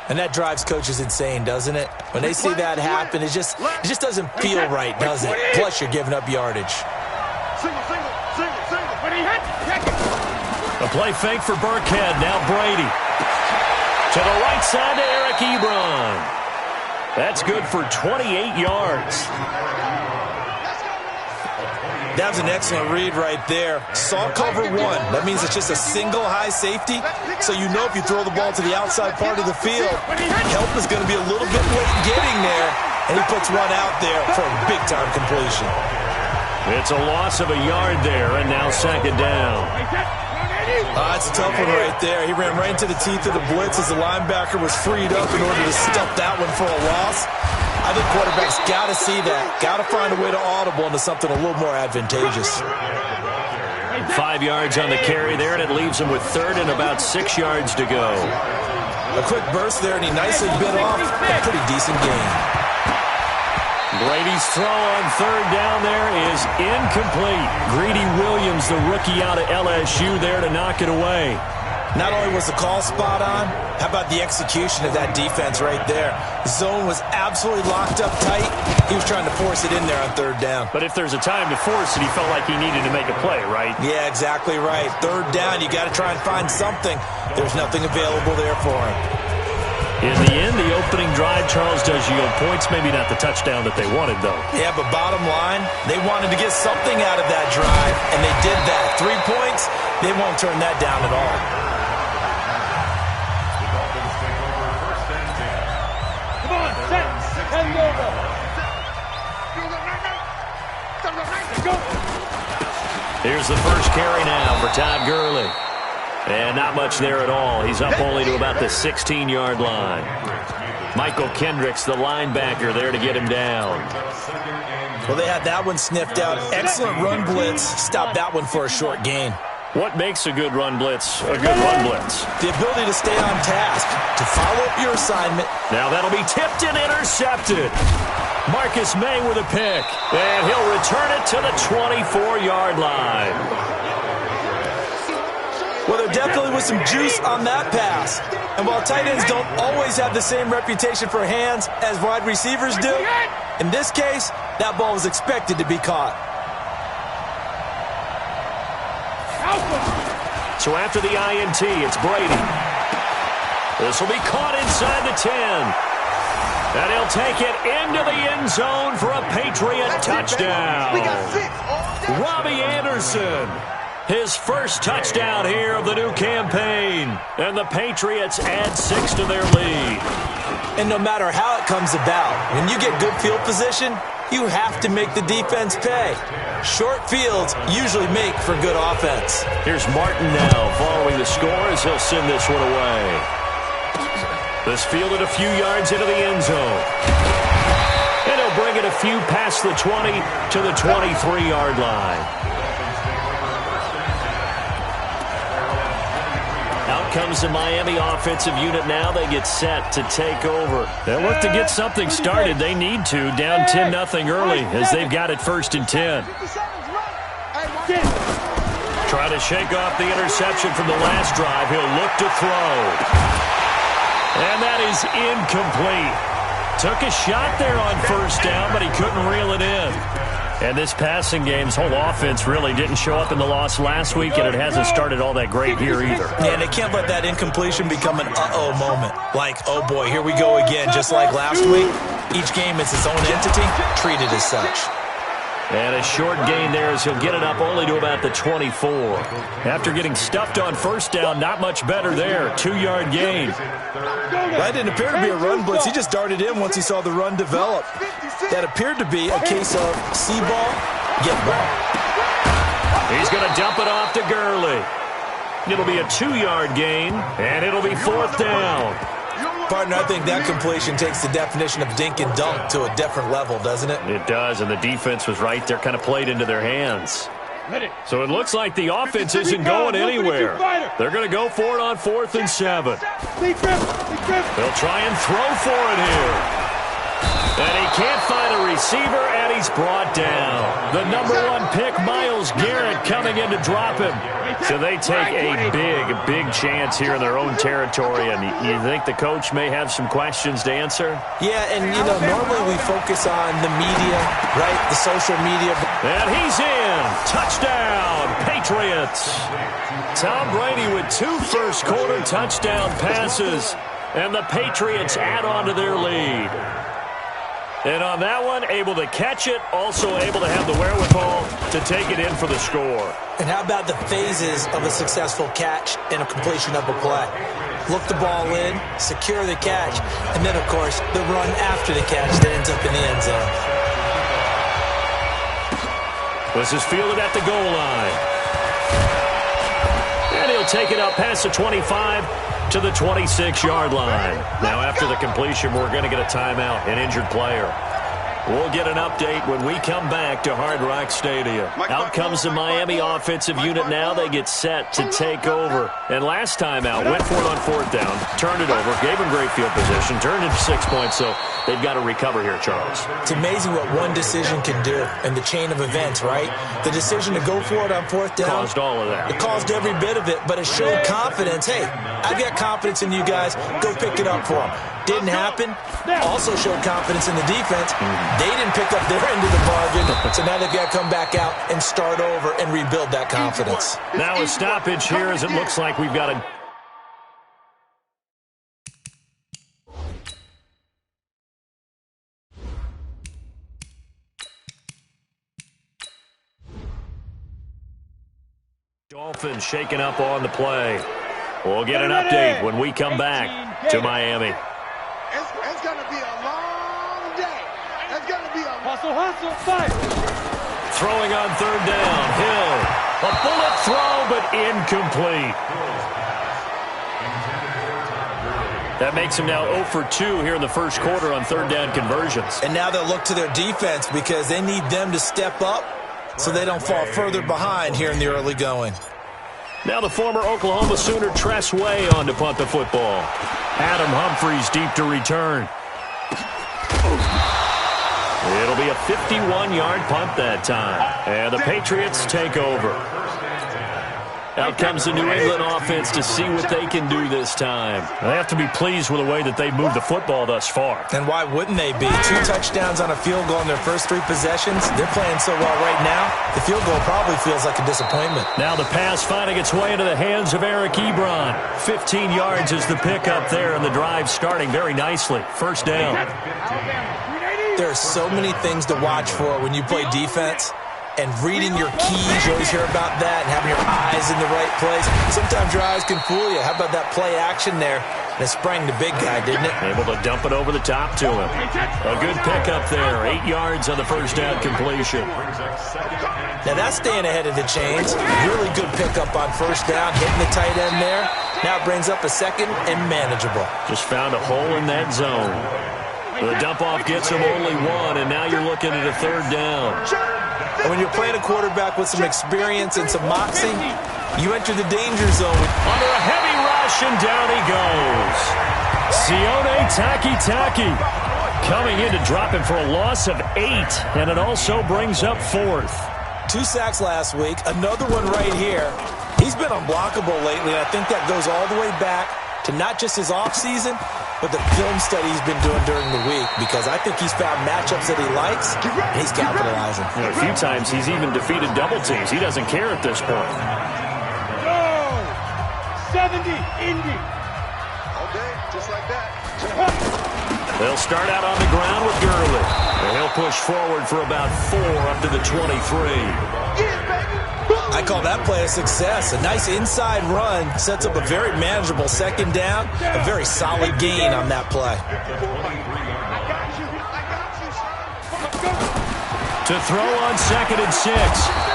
And that drives coaches insane, doesn't it? When they see that happen, it just doesn't feel right, does it? Plus, you're giving up yardage. A play fake for Burkhead. Now Brady. To the right side to Eric Ebron. That's good for 28 yards. That was an excellent read right there. Saw cover one. That means it's just a single high safety. So you know if you throw the ball to the outside part of the field, help is going to be a little bit late getting there. And he puts one out there for a big-time completion. It's a loss of a yard there, and now second down. It's a tough one right there. He ran right into the teeth of the blitz as the linebacker was freed up in order to stuff that one for a loss. I think quarterbacks got to see that. Got to find a way to audible into something a little more advantageous. 5 yards on the carry there, and it leaves him with third and about 6 yards to go. A quick burst there, and he nicely bit off a pretty decent gain. Brady's throw on third down there is incomplete. Greedy Williams, the rookie out of LSU, there to knock it away. Not only was the call spot on, how about the execution of that defense right there? The zone was absolutely locked up tight. He was trying to force it in there on third down. But if there's a time to force it, he felt like he needed to make a play, right? Yeah, exactly right. Third down, you got to try and find something. There's nothing available there for him. In the end, the opening drive, Charles, does yield points. Maybe not the touchdown that they wanted, though. Yeah, but bottom line, they wanted to get something out of that drive, and they did that. 3 points, they won't turn that down at all. Come on, set, hand over. Here's the first carry now for Todd Gurley. And not much there at all. He's up only to about the 16-yard line. Michael Kendricks, the linebacker, there to get him down. Well, they had that one sniffed out. Excellent run blitz. Stopped that one for a short gain. What makes a good run blitz a good run blitz? The ability to stay on task, to follow up your assignment. Now that'll be tipped and intercepted. Marcus May with a pick. And he'll return it to the 24-yard line. Well, there definitely was some juice on that pass. And while tight ends don't always have the same reputation for hands as wide receivers do, in this case, that ball was expected to be caught. So after the INT, it's Brady. This will be caught inside the 10. And he'll take it into the end zone for a Patriot touchdown. Robbie Anderson. His first touchdown here of the new campaign. And the Patriots add 6 to their lead. And no matter how it comes about, when you get good field position, you have to make the defense pay. Short fields usually make for good offense. Here's Martin now following the score as he'll send this one away. This fielded a few yards into the end zone. And he'll bring it a few past the 20 to the 23-yard line. Out comes the Miami offensive unit now. They get set to take over. They'll look to get something started. They need to. Down 10-0 early as they've got it 1st and 10. Try to shake off the interception from the last drive. He'll look to throw. And that is incomplete. Took a shot there on 1st down, but he couldn't reel it in. And this passing game's whole offense really didn't show up in the loss last week, and it hasn't started all that great here either. Yeah, and they can't let that incompletion become an uh-oh moment. Like, oh boy, here we go again, just like last week. Each game is its own entity, treated as such. And a short gain there as he'll get it up only to about the 24. After getting stuffed on 1st down, not much better there. 2-yard gain. That didn't appear to be a run blitz. He just darted in once he saw the run develop. That appeared to be a case of see ball, get ball. He's going to dump it off to Gurley. It'll be a 2-yard gain, and it'll be 4th down. Partner, I think that completion takes the definition of dink and dunk to a different level, doesn't it? It does, and the defense was right there, kind of played into their hands. So it looks like the offense isn't going anywhere. They're going to go for it on 4th and 7. They'll try and throw for it here. And he can't find a receiver, and he's brought down. The number 1 pick, Myles Garrett, coming in to drop him. So they take a big chance here in their own territory, and you think the coach may have some questions to answer? Yeah, and, normally we focus on the media, right, the social media. And he's in. Touchdown, Patriots. Tom Brady with 2 first-quarter touchdown passes, and the Patriots add on to their lead. And on that one, able to catch it, also able to have the wherewithal to take it in for the score. And how about the phases of a successful catch and a completion of a play? Look the ball in, secure the catch, and then, of course, the run after the catch that ends up in the end zone. This is fielded at the goal line. And he'll take it up past the 25 to the 26-yard line. Now, after the completion, we're going to get a timeout, an injured player. We'll get an update when we come back to Hard Rock Stadium. Out comes the Miami offensive unit now. They get set to take over. And last time out, went for it on 4th down, turned it over, gave them great field position, turned into 6 points, so they've got to recover here, Charles. It's amazing what one decision can do in the chain of events, right? The decision to go for it on 4th down. Caused all of that. It caused every bit of it, but it showed confidence. Hey, I've got confidence in you guys. Go pick it up for them. Didn't happen. Also showed confidence in the defense. They didn't pick up their end of the bargain, so now they've got to come back out and start over and rebuild that confidence. Now a stoppage here as it looks like we've got a... Dolphins shaking up on the play. We'll get an update when we come back to Miami. It's going to be a long day. It's going to be a... Hustle, fight. Throwing on 3rd down. Hill. A bullet throw, but incomplete. That makes him now 0 for 2 here in the first quarter on 3rd down conversions. And now they'll look to their defense because they need them to step up so they don't fall further behind here in the early going. Now the former Oklahoma Sooner Tress Way on to punt the football. Adam Humphries deep to return. It'll be a 51-yard punt that time. And the Patriots take over. Out comes the New England offense to see what they can do this time. They have to be pleased with the way that they've moved the football thus far. And why wouldn't they be? 2 touchdowns on a field goal in their first 3 possessions. They're playing so well right now, the field goal probably feels like a disappointment. Now the pass finding its way into the hands of Eric Ebron. 15 yards is the pickup there, and the drive starting very nicely. First down. There are so many things to watch for when you play defense. And reading your keys, you always hear about that, and having your eyes in the right place. Sometimes your eyes can fool you. How about that play action there? And it sprang the big guy, didn't it? Able to dump it over the top to him. A good pickup there. 8 yards on the first down completion. Now that's staying ahead of the chains. Really good pickup on first down, hitting the tight end there. Now it brings up a second and manageable. Just found a hole in that zone. The dump-off gets him only 1, and now you're looking at a 3rd down. And when you're playing a quarterback with some experience and some moxie, you enter the danger zone. Under a heavy rush, and down he goes. Sione Takitaki coming in to drop him for a loss of 8, and it also brings up 4th. 2 sacks last week, another one right here. He's been unblockable lately, and I think that goes all the way back to not just his offseason, but the film study he's been doing during the week, because I think he's found matchups that he likes, and he's capitalizing. And a few times he's even defeated double teams. He doesn't care at this point. Go! 70, Indy. Okay, just like that. They'll start out on the ground with Gurley. And he'll push forward for about 4 up to the 23. I call that play a success. A nice inside run sets up a very manageable 2nd down. A very solid gain on that play. To throw on 2nd and 6.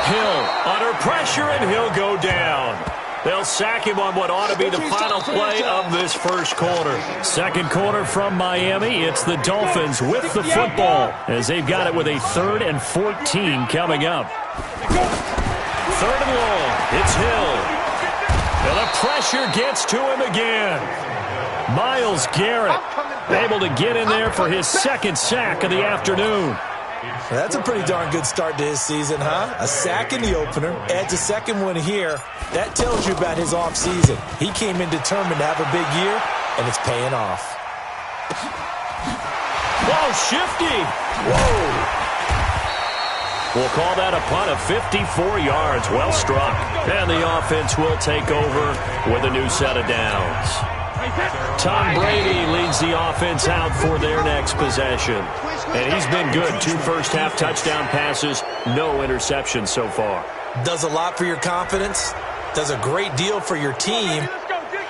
Hill under pressure, and he'll go down. They'll sack him on what ought to be the final play of this first quarter. Second quarter from Miami. It's the Dolphins with the football as they've got it with a 3rd and 14 coming up. 3rd and long. It's Hill. And the pressure gets to him again. Myles Garrett Able to get in there for his second sack of the afternoon. That's a pretty darn good start to his season, huh? A sack in the opener, adds a second one here. That tells you about his offseason. He came in determined to have a big year, and it's paying off. Whoa, shifty. Whoa. We'll call that a punt of 54 yards. Well struck. And the offense will take over with a new set of downs. Tom Brady leads the offense out for their next possession. And he's been good. 2 first-half touchdown passes, no interceptions so far. Does a lot for your confidence. Does a great deal for your team.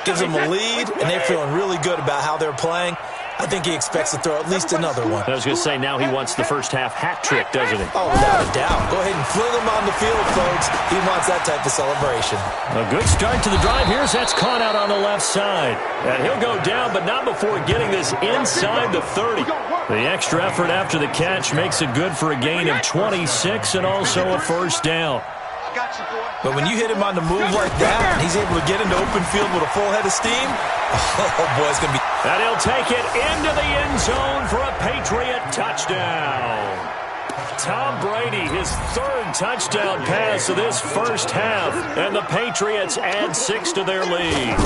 Gives them a lead, and they're feeling really good about how they're playing. I think he expects to throw at least another one. I was going to say, now he wants the first-half hat trick, doesn't he? Oh, without a doubt. Go ahead and fling him on the field, folks. He wants that type of celebration. A good start to the drive. Here's that's caught out on the left side. And he'll go down, but not before getting this inside the 30. The extra effort after the catch makes it good for a gain of 26 and also a first down. But when you hit him on the move like that, and he's able to get into open field with a full head of steam, oh, boy, it's going to be... And he'll take it into the end zone for a Patriot touchdown. Tom Brady, his 3rd touchdown pass of this first half, and the Patriots add 6 to their lead.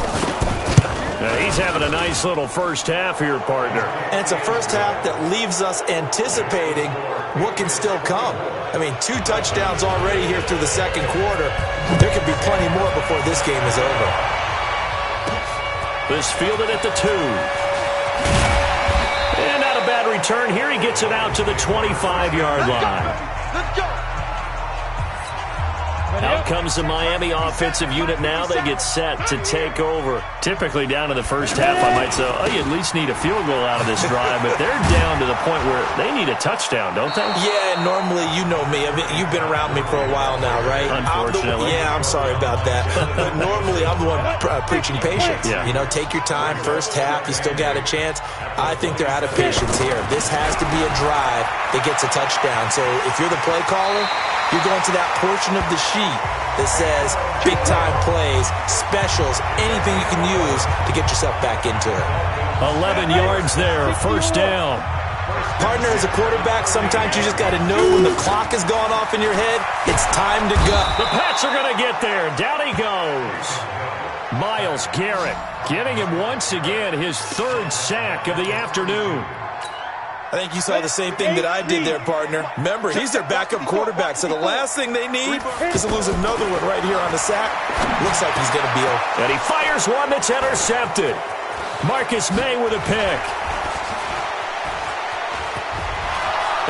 He's having a nice little first half here, partner. And it's a first half that leaves us anticipating what can still come. I mean, 2 touchdowns already here through the second quarter. There could be plenty more before this game is over. This fielded at the 2. And not a bad return here. He gets it out to the 25-yard line. Let's go. Out comes the Miami offensive unit now. They get set to take over. Typically down to the first half, I might say, oh, you at least need a field goal out of this drive. But they're down to the point where they need a touchdown, don't they? Yeah, normally, you know me. I mean, you've been around me for a while now, right? Unfortunately. I'm sorry about that. But normally, I'm the one preaching patience. Yeah. You know, take your time. First half, you still got a chance. I think they're out of patience here. This has to be a drive that gets a touchdown. So if you're the play caller, you're going to that portion of the sheet that says big-time plays, specials, anything you can use to get yourself back into it. 11 yards there, first down. Partner, as a quarterback, sometimes you just got to know when the clock has gone off in your head, it's time to go. The Pats are going to get there. Down he goes. Myles Garrett getting him once again his 3rd sack of the afternoon. I think you saw the same thing that I did there, partner. Remember, he's their backup quarterback, so the last thing they need is to lose another one right here on the sack. Looks like he's going to be open. And he fires one that's intercepted. Marcus May with a pick.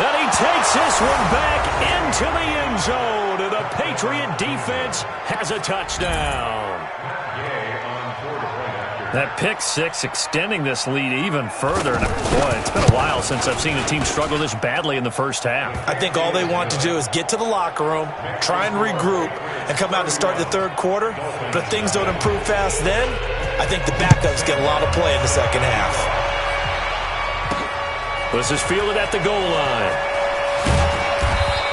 And he takes this one back into the end zone, and the Patriot defense has a touchdown. That pick 6 extending this lead even further. And boy, it's been a while since I've seen a team struggle this badly in the first half. I think all they want to do is get to the locker room, try and regroup, and come out to start the third quarter. But if things don't improve fast then, I think the backups get a lot of play in the second half. This is fielded at the goal line.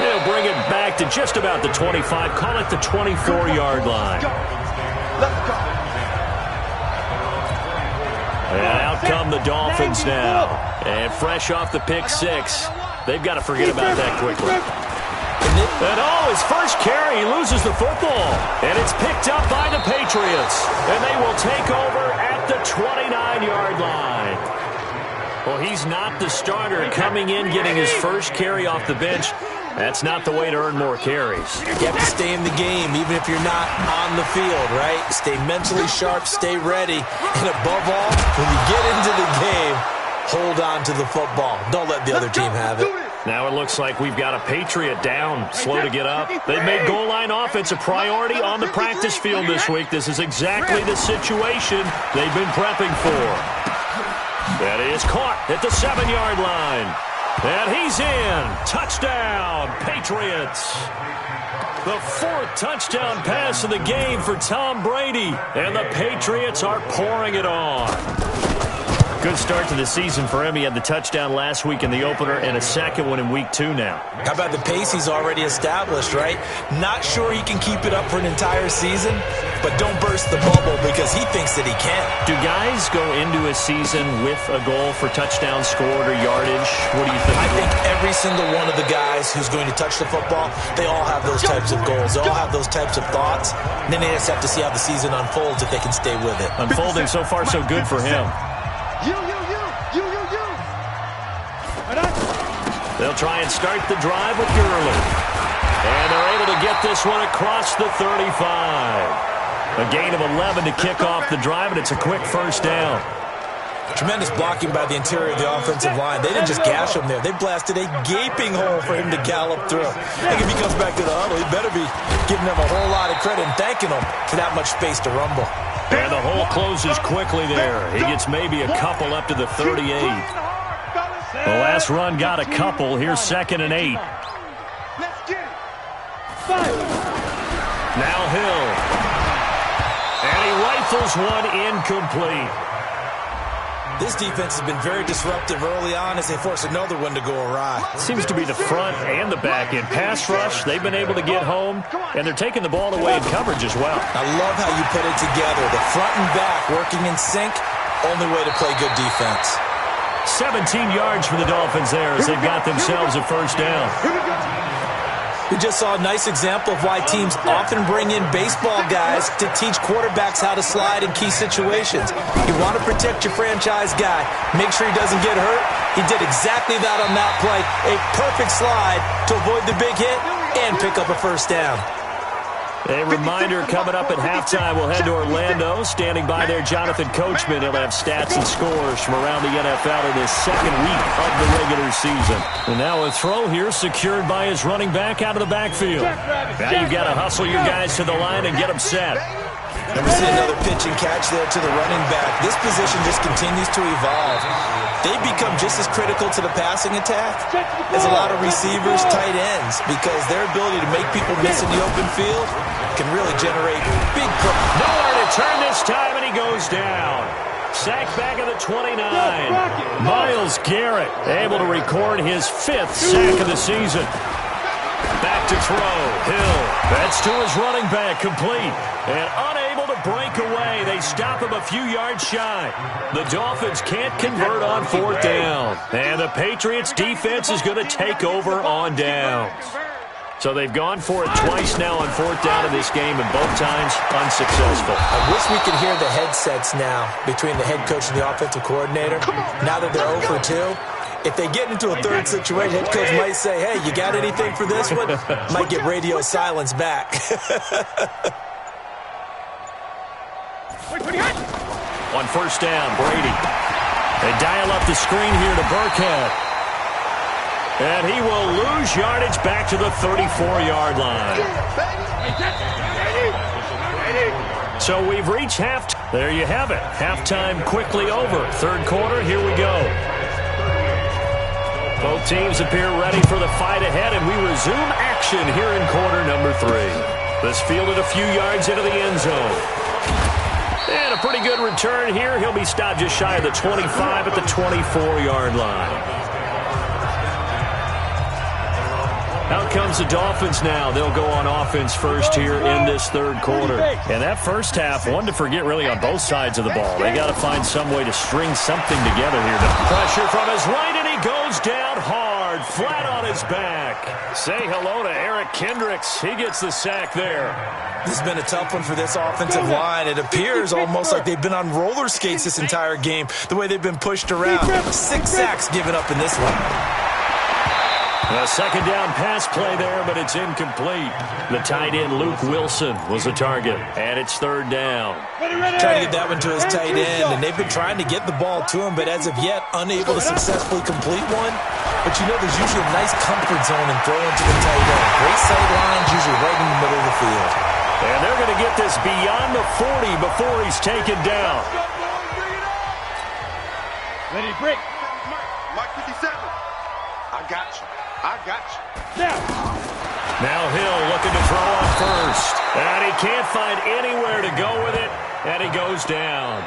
They'll bring it back to just about the 25. Call it the 24-yard line. Let's go. And out come the Dolphins now. And fresh off the pick 6. They've got to forget about that quickly. And his first carry, he loses the football. And it's picked up by the Patriots. And they will take over at the 29-yard line. Well, he's not the starter coming in, getting his first carry off the bench. That's not the way to earn more carries. You have to stay in the game, even if you're not on the field, right? Stay mentally sharp, stay ready. And above all, when you get into the game, hold on to the football. Don't let the other team have it. Now it looks like we've got a Patriot down, slow to get up. They've made goal line offense a priority on the practice field this week. This is exactly the situation they've been prepping for. That is caught at the 7-yard line. And he's in. Touchdown, Patriots. The 4th touchdown pass of the game for Tom Brady. And the Patriots are pouring it on. Good start to the season for him. He had the touchdown last week in the opener and a second one in week 2 now. How about the pace he's already established, right? Not sure he can keep it up for an entire season, but don't burst the bubble because he thinks that he can. Do guys go into a season with a goal for touchdown scored or yardage? What do you think? I think every single one of the guys who's going to touch the football, they all have those types of goals. They all have those types of thoughts. And then they just have to see how the season unfolds if they can stay with it. Unfolding so far so good for him. You. They'll try and start the drive with Gurley. And they're able to get this one across the 35. A gain of 11 to kick off the drive, and it's a quick first down. Tremendous blocking by the interior of the offensive line. They didn't just gash him there. They blasted a gaping hole for him to gallop through. I think if he comes back to the huddle, he better be giving them a whole lot of credit and thanking them for that much space to rumble. And the hole closes quickly there. He gets maybe a couple up to the 38. The last run got a couple. Here's 2nd and 8. Let's get it. Now Hill. And he rifles one incomplete. This defense has been very disruptive early on as they force another one to go awry. Seems to be the front and the back end. Pass rush, they've been able to get home, and they're taking the ball away in coverage as well. I love how you put it together. The front and back working in sync, only way to play good defense. 17 yards for the Dolphins there as they've got themselves a first down. We just saw a nice example of why teams often bring in baseball guys to teach quarterbacks how to slide in key situations. You want to protect your franchise guy. Make sure he doesn't get hurt. He did exactly that on that play. A perfect slide to avoid the big hit and pick up a first down. A reminder coming up at halftime, we'll head to Orlando. Standing by there, Jonathan Coachman. He'll have stats and scores from around the NFL in his second week of the regular season. And now a throw here secured by his running back out of the backfield. Now you've got to hustle your guys to the line and get them set. And we see another pitch and catch there to the running back. This position just continues to evolve. They become just as critical to the passing attack as a lot of receivers, tight ends, because their ability to make people miss in the open field can really generate big plays. Nowhere to turn this time, and he goes down. Sack back of the 29. Myles Garrett able to record his 5th sack of the season. Back to throw. Hill. That's to his running back. Complete. And unable to break away. They stop him a few yards shy. The Dolphins can't convert on 4th down. And the Patriots defense is going to take over on downs. So they've gone for it twice now on 4th down in this game, and both times unsuccessful. I wish we could hear the headsets now between the head coach and the offensive coordinator. Now that they're 0 for 2, if they get into a third situation, head coach might say, hey, you got anything for this one? Might get radio silence back. On 1st down, Brady. They dial up the screen here to Burkhead. And he will lose yardage back to the 34-yard line. So we've reached halftime. There you have it. Halftime quickly over. 3rd quarter, here we go. Both teams appear ready for the fight ahead, and we resume action here in quarter number 3. This fielded a few yards into the end zone. And a pretty good return here. He'll be stopped just shy of the 25 at the 24-yard line. Out comes the Dolphins now. They'll go on offense first here in this 3rd quarter. And that first half, one to forget really on both sides of the ball. They got to find some way to string something together here. Pressure from his right, and he goes down hard, flat on his back. Say hello to Eric Kendricks. He gets the sack there. This has been a tough one for this offensive line. It appears almost like they've been on roller skates this entire game, the way they've been pushed around. 6 sacks given up in this one. A 2nd down pass play there, but it's incomplete. The tight end, Luke Wilson, was the target, and it's 3rd down. Trying to get that one to his tight end, and they've been trying to get the ball to him, but as of yet, unable to successfully complete one. But you know there's usually a nice comfort zone in throwing to the tight end. Great sight lines, usually right in the middle of the field. And they're going to get this beyond the 40 before he's taken down. Ready, break. Mike 57. I got you. Now Hill looking to throw on 1st. And he can't find anywhere to go with it. And he goes down.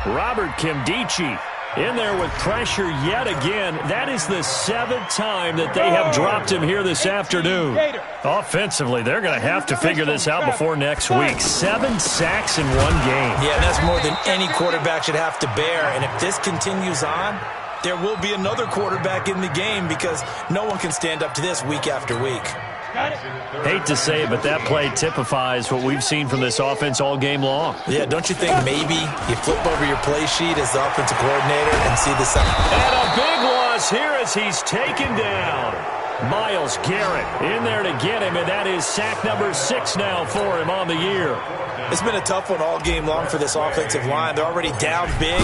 Robert Kimdichie In there with pressure yet again. That is the 7th time that they have dropped him here this afternoon. Offensively, they're going to have to figure this out before next week. 7 sacks in one game. Yeah, and that's more than any quarterback should have to bear. And if this continues on, there will be another quarterback in the game because no one can stand up to this week after week. Hate to say it, but that play typifies what we've seen from this offense all game long. Yeah, don't you think maybe you flip over your play sheet as the offensive coordinator and see this? And a big loss here as he's taken down. Myles Garrett in there to get him, and that is sack number 6 now for him on the year. It's been a tough one all game long for this offensive line. They're already down big,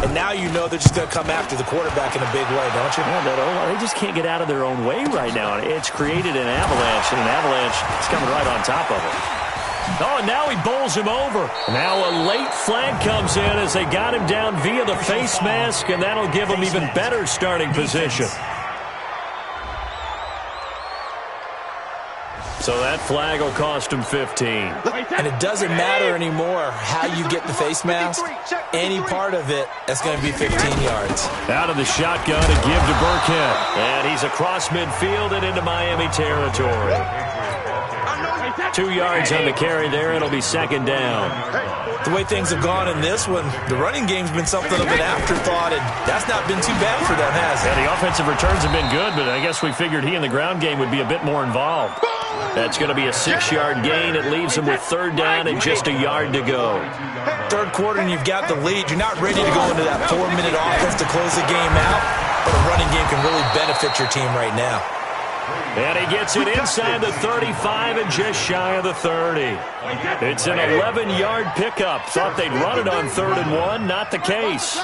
and now you know they're just going to come after the quarterback in a big way, don't you? Yeah, they just can't get out of their own way right now. It's created an avalanche, and an avalanche is coming right on top of it. Oh, and now he bowls him over. Now a late flag comes in as they got him down via the face mask, and that'll give him even better starting position. So that flag will cost him 15. And it doesn't matter anymore how you get the face mask. Any part of it, that's going to be 15 yards. Out of the shotgun to give to Burkhead. And he's across midfield and into Miami territory. 2 yards on the carry there. It'll be second down. The way things have gone in this one, the running game's been something of an afterthought, and that's not been too bad for them, has it? Yeah, the offensive returns have been good, but I guess we figured he in the ground game would be a bit more involved. That's going to be a 6-yard gain. It leaves him with third down and just a yard to go. Third quarter and you've got the lead. You're not ready to go into that 4-minute offense to close the game out, but a running game can really benefit your team right now. And he gets it inside the 35 and just shy of the 30. It's an 11-yard pickup. Thought they'd run it on 3rd and 1. Not the case.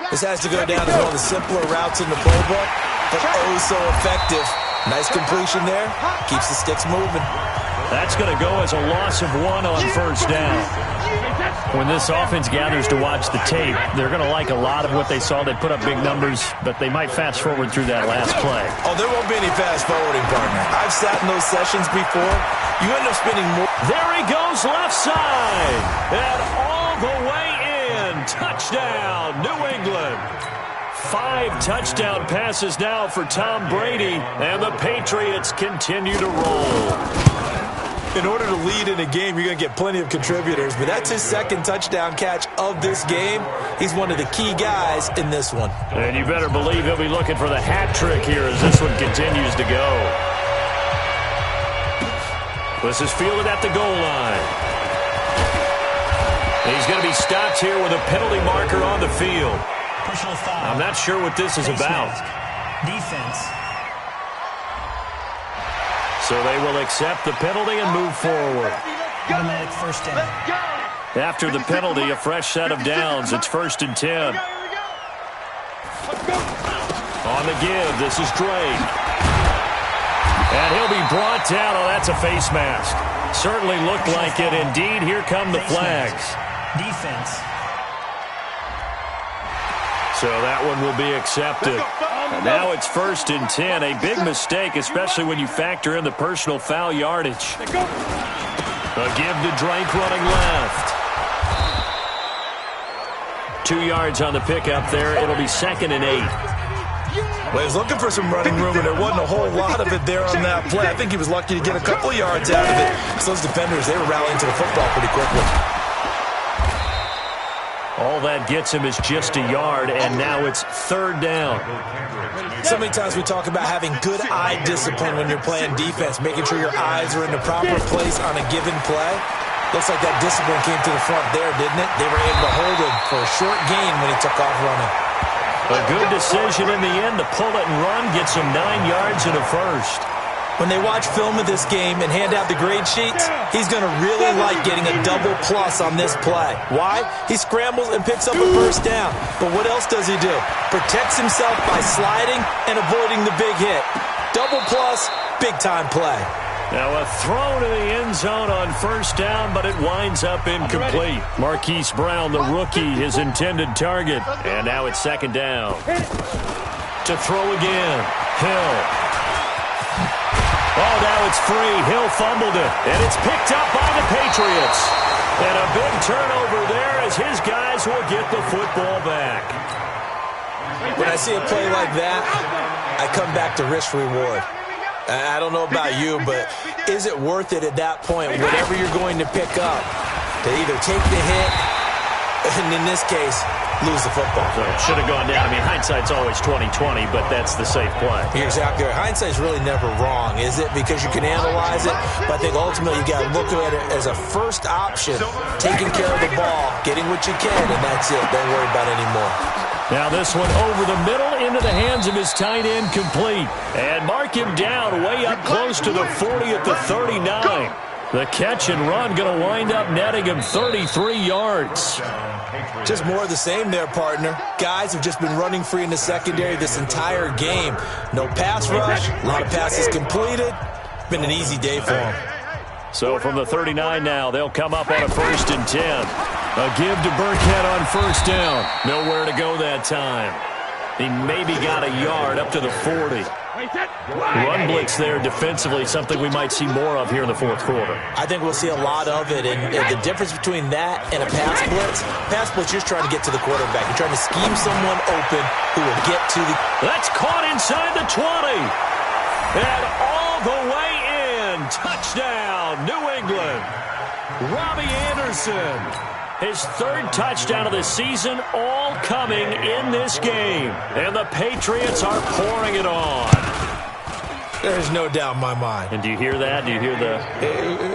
This has to go down as one of the simpler routes in the playbook, but oh so effective. Nice completion there. Keeps the sticks moving. That's going to go as a loss of 1 on first down. When this offense gathers to watch the tape, they're going to like a lot of what they saw. They put up big numbers, but they might fast forward through that last play. Oh, there won't be any fast forwarding, partner. I've sat in those sessions before. You end up spending more. There he goes left side. And all the way in. Touchdown, New England. 5 touchdown passes now for Tom Brady, and the Patriots continue to roll. In order to lead in a game, you're going to get plenty of contributors, but that's his second touchdown catch of this game. He's one of the key guys in this one. And you better believe he'll be looking for the hat trick here as this one continues to go. This is fielded at the goal line. He's going to be stopped here with a penalty marker on the field. I'm not sure what this is about. Defense. So they will accept the penalty and move forward. Automatic first down. After the penalty, a fresh set of downs. It's 1st and 10. On the give, this is Drake. And he'll be brought down. Oh, that's a face mask. Certainly looked like it. Indeed, here come the flags. Defense. So that one will be accepted. And now it's 1st and 10. A big mistake, especially when you factor in the personal foul yardage. A give to Drake running left. 2 yards on the pickup there. It'll be 2nd and 8. Well, he's looking for some running room, and there wasn't a whole lot of it there on that play. I think he was lucky to get a couple of yards out of it. So those defenders, they were rallying to the football pretty quickly. All that gets him is just a yard, and now it's 3rd down. So many times we talk about having good eye discipline when you're playing defense, making sure your eyes are in the proper place on a given play. Looks like that discipline came to the front there, didn't it? They were able to hold him for a short gain when he took off running. A good decision in the end to pull it and run, gets him 9 yards and a first. When they watch film of this game and hand out the grade sheets, he's going to really like getting a double plus on this play. Why? He scrambles and picks up a first down. But what else does he do? Protects himself by sliding and avoiding the big hit. Double plus, big-time play. Now a throw to the end zone on first down, but it winds up incomplete. Marquise Brown, the rookie, his intended target. And now it's 2nd down. To throw again. Hill. Oh, now it's free. Hill fumbled it. And it's picked up by the Patriots. And a big turnover there as his guys will get the football back. When I see a play like that, I come back to risk-reward. I don't know about you, but is it worth it at that point, whatever you're going to pick up, to either take the hit, and in this case, lose the football? So it should have gone down. I mean, hindsight's always 20/20, but that's the safe play. You're exactly right. Hindsight's really never wrong, is it? Because you can analyze it, but I think ultimately you got to look at it as a first option, taking care of the ball, getting what you can, and that's it. Don't worry about it anymore. Now this one over the middle into the hands of his tight end, complete. And mark him down way up close to the 40 at the 39. The catch and run going to wind up netting him 33 yards. Just more of the same there, partner. Guys have just been running free in the secondary this entire game. No pass rush, a lot of passes completed. Been an easy day for them. So from the 39 now, they'll come up on a 1st and 10. A give to Burkhead on 1st down. Nowhere to go that time. He maybe got a yard up to the 40. Run blitz there defensively, something we might see more of here in the 4th quarter. I think we'll see a lot of it, and the difference between that and a pass blitz, you're just trying to get to the quarterback. You're trying to scheme someone open who will get to the... That's caught inside the 20. And all the way in. Touchdown, New England. Robbie Anderson. His 3rd touchdown of the season, all coming in this game. And the Patriots are pouring it on. There's no doubt in my mind. And do you hear that? Do you hear the...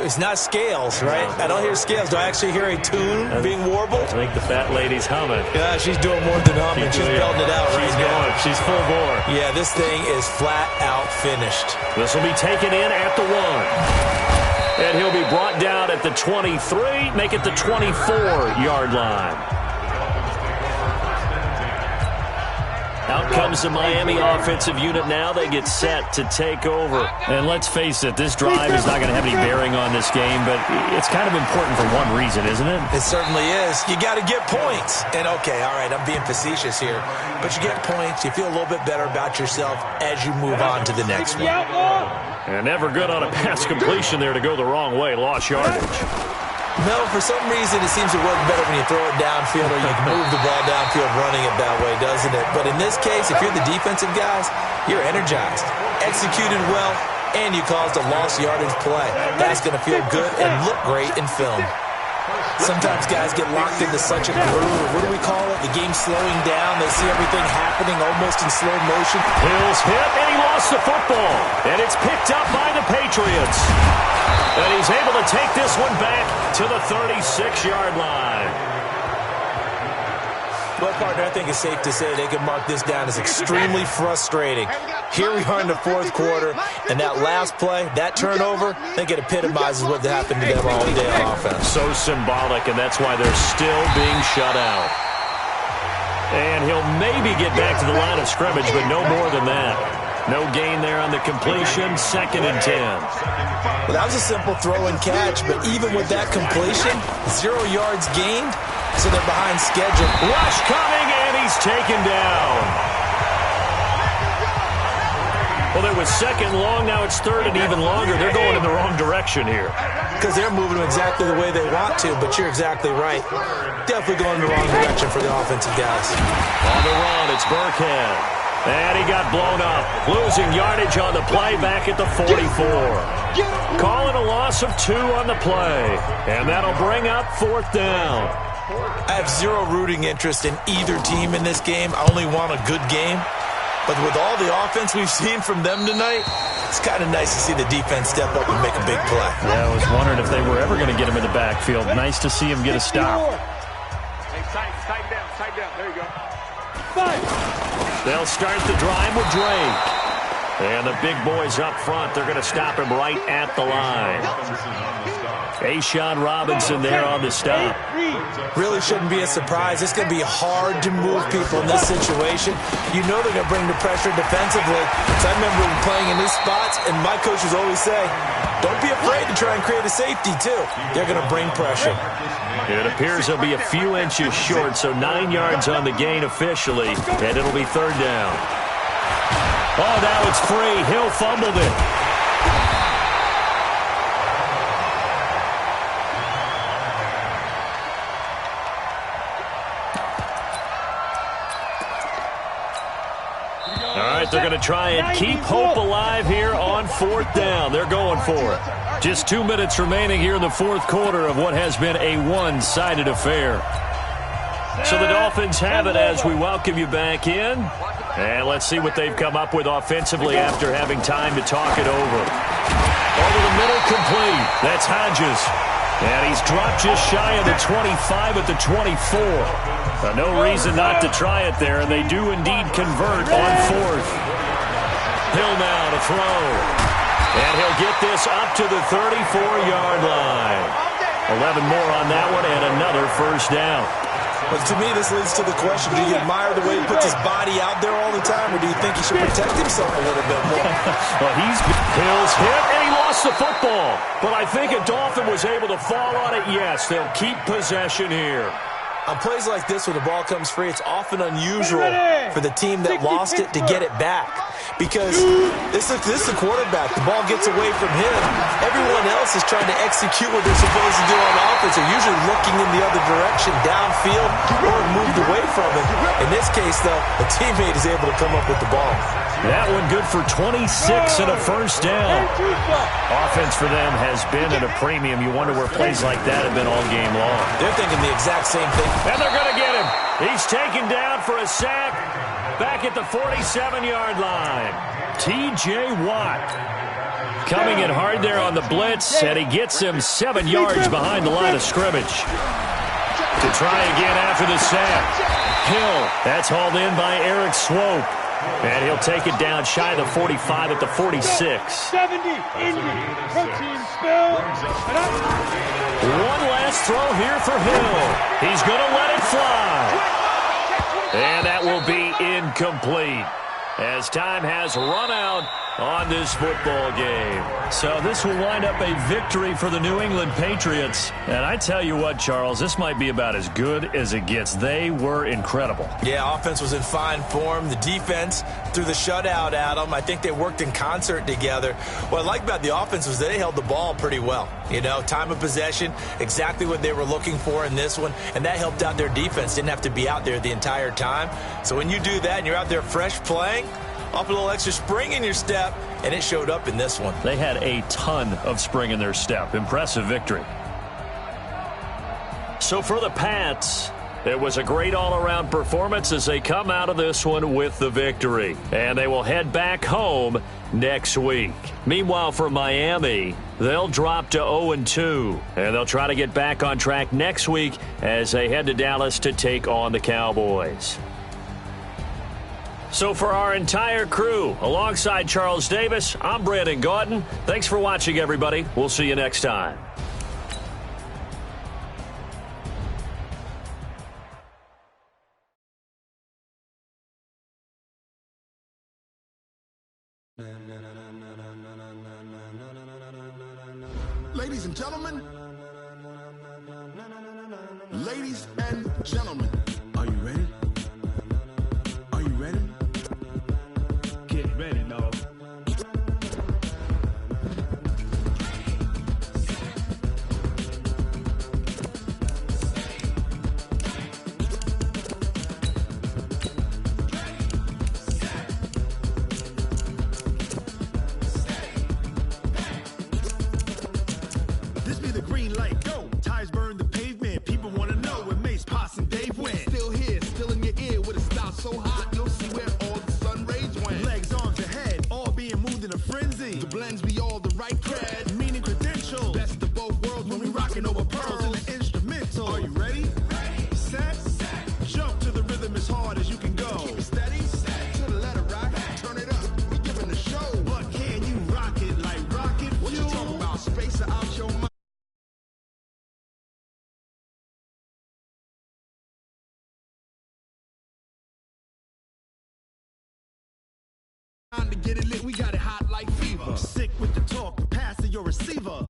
It's not scales, right? I don't hear scales. Do I actually hear a tune being warbled? I think the fat lady's humming. Yeah, she's doing more than humming. She's belting it out right now. She's full bore. Yeah, this thing is flat out finished. This will be taken in at the 1. And he'll be brought down at the 23, make it the 24-yard line. Out comes the Miami offensive unit now. They get set to take over. And let's face it, this drive is not going to have any bearing on this game, but it's kind of important for one reason, isn't it? It certainly is. You got to get points. And, okay, all right, I'm being facetious here. But you get points. You feel a little bit better about yourself as you move on to the next one. And never good on a pass completion there to go the wrong way. Lost yardage. No, for some reason it seems to work better when you throw it downfield or you move the ball downfield running it that way, doesn't it? But in this case, if you're the defensive guys, you're energized, executed well, and you caused a lost yardage play. That's going to feel good and look great in film. Sometimes guys get locked into such a groove. What do we call it? The game's slowing down. They see everything happening almost in slow motion. Hill's hit, and he lost the football. And it's picked up by the Patriots. And he's able to take this one back to the 36-yard line. Well, partner, I think it's safe to say they can mark this down as extremely frustrating. Here we are in the 4th quarter, and that last play, that turnover, I think it epitomizes what happened to them all day on offense. So symbolic, and that's why they're still being shut out. And he'll maybe get back to the line of scrimmage, but no more than that. No gain there on the completion, 2nd and 10. Well, that was a simple throw and catch, but even with that completion, 0 yards gained, so they're behind schedule. Rush coming, and he's taken down. Well, there was 2nd long, now it's 3rd and even longer. They're going in the wrong direction here. Because they're moving them exactly the way they want to, but you're exactly right. Definitely going in the wrong direction for the offensive guys. On the run, it's Burkhead. And he got blown up, losing yardage on the play back at the 44. Calling a loss of 2 on the play. And that'll bring up 4th down. I have zero rooting interest in either team in this game. I only want a good game. But with all the offense we've seen from them tonight, it's kind of nice to see the defense step up and make a big play. Yeah, I was wondering if they were ever going to get him in the backfield. Nice to see him get a stop. Hey, tight down. There you go. 5. They'll start the drive with Drake. And the big boys up front, they're going to stop him right at the line. A'Shawn Robinson there on the stop. Really shouldn't be a surprise. It's going to be hard to move people in this situation. You know they're going to bring the pressure defensively. So I remember playing in these spots, and my coaches always say, don't be afraid to try and create a safety, too. They're going to bring pressure. It appears they'll be a few inches short, so 9 yards on the gain officially, and it'll be 3rd down. Oh, now it's free. Hill fumbled it. All right, they're going to try and keep hope alive here on 4th down. They're going for it. Just 2 minutes remaining here in the 4th quarter of what has been a one-sided affair. So the Dolphins have it as we welcome you back in. And let's see what they've come up with offensively after having time to talk it over. Over the middle, complete. That's Hodges. And he's dropped just shy of the 25 at the 24. No reason not to try it there, and they do indeed convert on 4th. Hill now to throw. And he'll get this up to the 34-yard line. 11 more on that one, and another first down. But to me, this leads to the question, do you admire the way he puts his body out there all the time, or do you think he should protect himself a little bit more? Well, Hill's hit, and he lost the football. But I think if Dolphin was able to fall on it, yes, they'll keep possession here. On plays like this, when the ball comes free, it's often unusual for the team that lost it to get it back. Because this is the quarterback. The ball gets away from him. Everyone else is trying to execute what they're supposed to do on offense. They're usually looking in the other direction, downfield, or moved away from it. In this case, though, a teammate is able to come up with the ball. That one good for 26 and a first down. Offense for them has been at a premium. You wonder where plays like that have been all game long. They're thinking the exact same thing. And they're going to get him. He's taken down for a sack back at the 47-yard line. T.J. Watt coming in hard there on the blitz, and he gets him 7 yards behind the line of scrimmage. To try again after the sack. Hill, that's hauled in by Eric Swope. And he'll take it down shy of the 45 at the 46. 70, Indy, protein spill. One last throw here for Hill. He's going to let it fly. And that will be incomplete as time has run out on this football game. So this will wind up a victory for the New England Patriots. And I tell you what, Charles, this might be about as good as it gets. They were incredible. Yeah, offense was in fine form. The defense threw the shutout at them. I think they worked in concert together. What I like about the offense was they held the ball pretty well. You know, time of possession, exactly what they were looking for in this one. And that helped out their defense. Didn't have to be out there the entire time. So when you do that and you're out there fresh playing, up a little extra spring in your step, and it showed up in this one. They had a ton of spring in their step. Impressive victory. So for the Pats, it was a great all-around performance as they come out of this one with the victory. And they will head back home next week. Meanwhile, for Miami, they'll drop to 0-2. And they'll try to get back on track next week as they head to Dallas to take on the Cowboys. So for our entire crew, alongside Charles Davis, I'm Brandon Gaudin. Thanks for watching, everybody. We'll see you next time. Ladies and gentlemen, are you ready? Are you ready? Get ready, dog. This be the green light, go. Tires burn the pavement. People want to know where Mace, Potts, and Dave went. Still here, still in your ear with a style so hot, you'll see where all the sun rays went. Legs, arms, and head, all being moved in a frenzy. The blends be all the right cred, meaning credentials. Best of both worlds when we rockin' over pearls in the instrumental. Are you ready? Set. Jump to the rhythm as hard as you can go. Keep it steady, to the letter rock. Turn it up, we giving the show. But can you rock it like rocket fuel? What you talking about? Space out your mind. Time to get it lit, we got it hot like fever. Sick with the talk, passing your receiver.